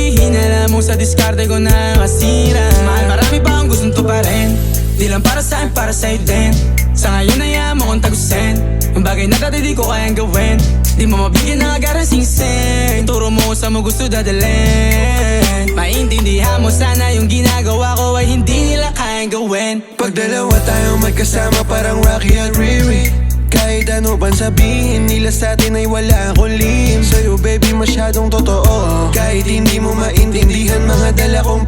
sabihin, alam mo sa diskarte ko na masira. Mahal, marami pa akong gustong tuparin, di lang para sa'kin, para sa'yo din. Sa ngayon ayaw mo kong tagusin ang bagay na dati di ko kayang gawin. Di mo mabigyan ng agarang singsing, turo mo sa mo gusto dadalhin. Maintindihan mo sana yung ginagawa ko ay hindi nila kayang gawin. Pag dalawa tayong magkasama parang Rocky at Riri, kahit ano bang sabihin nila sa'tin ay wala akong lihim. Sa'yo baby masyadong totoo, kahit hindi mo maintindihan mga dala kong